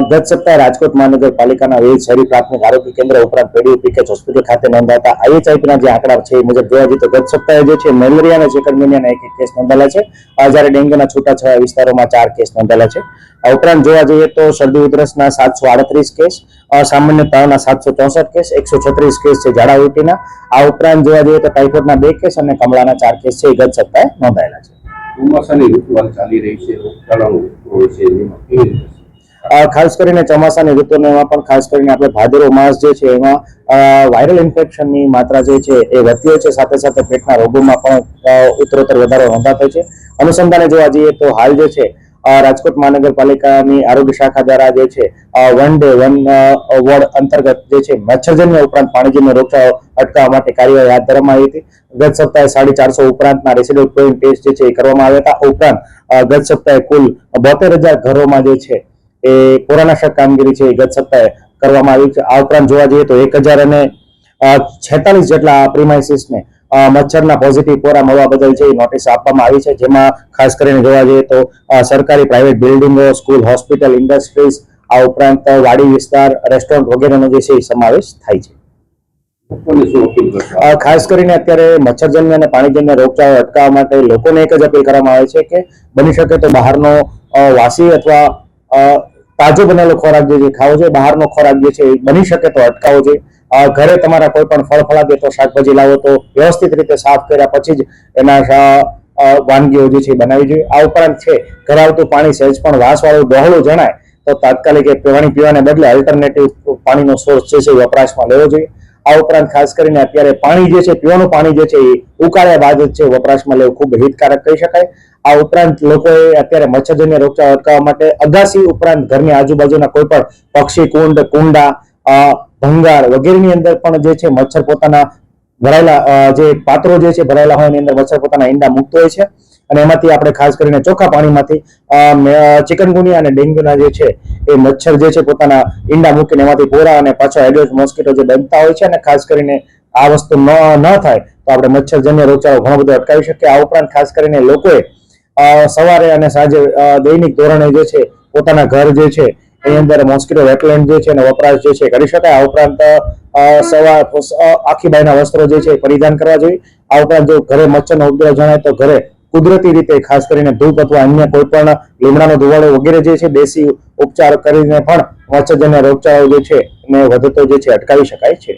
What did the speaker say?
ગત સપ્તાહે રાજકોટ મહાનગરપાલિકાના વિવિધ શહેરી પ્રાથમિક આરોગ્ય કેન્દ્ર ઉપરાંત પેડિયાટ્રિક હોસ્પિટલ ખાતે નોંધાતા IHIPના જે આંકડા છે એ મુજબ જોવા જઈએ તો ગત સપ્તાહે જે છે મેલેરિયા અને ચિકનગુનિયાના એક કેસ નોંધાયેલા છે, જ્યારે ડેન્ગ્યુના છૂટાછવાયા વિસ્તારોમાં 4 કેસ નોંધાયેલા છે. આ ઉપરાંત જોવા જઈએ તો શરદી ઉધરસના 738 કેસ, સામાન્ય તાવના 764 કેસ, 136 કેસ છે ઝાડા ઉલટીના. આ ઉપરાંત જોવા જઈએ તો ટાઇફોઇડના 2 કેસ અને કમળાના 4 કેસ છે એ ગત સપ્તાહે નોંધાયેલા છે. ચોમાસાની ઋતુ ચાલી રહી છે, ખાસ કરીને ચોમાસાની ઋતુમાં પણ ખાસ કરીને આપણે ભાદરવો માસ જે છે એમાં વાયરલ ઇન્ફેક્શનની માત્રા જે છે એ વધતી હોય છે, સાથે સાથે પેટના રોગોમાં પણ ઉત્તરોત્તર વધારો નોંધાતો છે. અનુસંધાને જોવા જઈએ તો હાલ જે છે રાજકોટ મહાનગરપાલિકાની આરોગ્ય શાખા દ્વારા જે છે 1 ડે 1 વોર્ડ અંતર્ગત જે છે મચ્છરજન્ય ઉપરાંત પાણીજન્ય રોગચાળો અટકાવવા માટે કાર્યવાહી હાથ ધરવામાં આવી હતી. ગત સપ્તાહે 450 ઉપરાંતના રેસિડેન્ટલ પોઈન્ટ ટેસ્ટ જે છે એ કરવામાં આવ્યા હતા. ઉપરાંત ગત સપ્તાહે કુલ 72,000 ઘરોમાં જે છે એ કોરોનાશક કામગીરી છે એ ગત સપ્તાહે કરવામાં આવી છે. આ ઉપરાંત જોવા જઈએ તો 1046 જેટલા પ્રીમાઇસીસને મચ્છરના પોઝિટિવ કોરા મળવા બદલ છે નોટિસ આપવામાં આવી છે, જેમાં ખાસ કરીને જોવા જઈએ તો સરકારી પ્રાઇવેટ બિલ્ડિંગો, સ્કૂલ, હોસ્પિટલ, ઇન્ડસ્ટ્રીઝ, આ ઉપરાંત વાડી વિસ્તાર, રેસ્ટોરન્ટ વગેરેનો જે છે એ સમાવેશ થાય છે. ખાસ કરીને અત્યારે મચ્છરજન્ય અને પાણીજન્ય રોગચાળો અટકાવવા માટે લોકોને એક જ અપીલ કરવામાં આવે છે કે બની શકે તો બહારનો વાસી અથવા તાજો બનેલો ખોરાક જે છે ખાવો જોઈએ. બહારનો ખોરાક જે છે બની શકે તો અટકાવવો જોઈએ. ઘરે તમારા કોઈ પણ ફળ ફળાદી અથવા શાકભાજી લાવો તો વ્યવસ્થિત રીતે સાફ કર્યા પછી જ એના વાનગીઓ જે છે બનાવવી જોઈએ. આ ઉપરાંત છે ઘરે આવતું પાણી સહેજ પણ વાસવાળું ડહોળું જણાય તો તાત્કાલિક એ પાણી પીવાને બદલે અલ્ટરનેટિવ પાણીનો સોર્સ જે છે વપરાશમાં લેવો જોઈએ. આ ઉપરાંત ખાસ કરીને અત્યારે પાણી જે છે પીવાનું પાણી જે છે એ ઉકાળ્યા બાદ જ છે વપરાશમાં લેવું ખૂબ હિતકારક કહી શકાય. આ ઉપરાંત લોકોએ અત્યારે મચ્છરજન્ય રોગચાળો અટકાવવા માટે અગાસી ઉપરાંત ઘરની આજુબાજુના કોઈ પણ પક્ષી કુંડ, કુંડા, ભંગાર વગેરેની અંદર પણ જે છે મચ્છર પોતાના ભરાયેલા જે પાત્રો જે છે ભરાયેલા હોય એની અંદર મચ્છર પોતાના ઈંડા મૂકતો હોય છે, અને એમાંથી આપણે ખાસ કરીને ચોખ્ખા પાણીમાંથી ચિકનગુનિયા અને ડેન્ગ્યુના જે છે એ મચ્છર જે છે પોતાના ઈંડા મૂકીને એમાંથી પોરા અને પાછા એડિયોસ મોસ્કીટો જે બનતા હોય છે, અને ખાસ કરીને આ વસ્તુ ન થાય તો આપણે મચ્છરજન્ય રોગચાળો ઘણો બધો અટકાવી શકીએ. આ ઉપરાંત ખાસ કરીને લોકોએ સવારે અને સાંજે દૈનિક ધોરણે જે છે પોતાના ઘર જે છે એની અંદર મોસ્કીટો રેપેલેન્ટ જે છે એનો વપરાશ જે છે કરી શકાય. આ ઉપરાંત આખી બાયના વસ્ત્રો જે છે પરિધાન કરવા જોઈએ. આ ઉપરાંત જો ઘરે મચ્છરનો ઉપદ્રવ જણાય તો ઘરે કુદરતી રીતે ખાસ કરીને ધૂપ અથવા અન્ય કોઈ પણ લીમડાનો ધુવાડો વગેરે જે છે દેશી ઉપચાર કરીને પણ મચ્છરજન્ય રોગચાળો જે છે એને વધતો જે છે અટકાવી શકાય છે.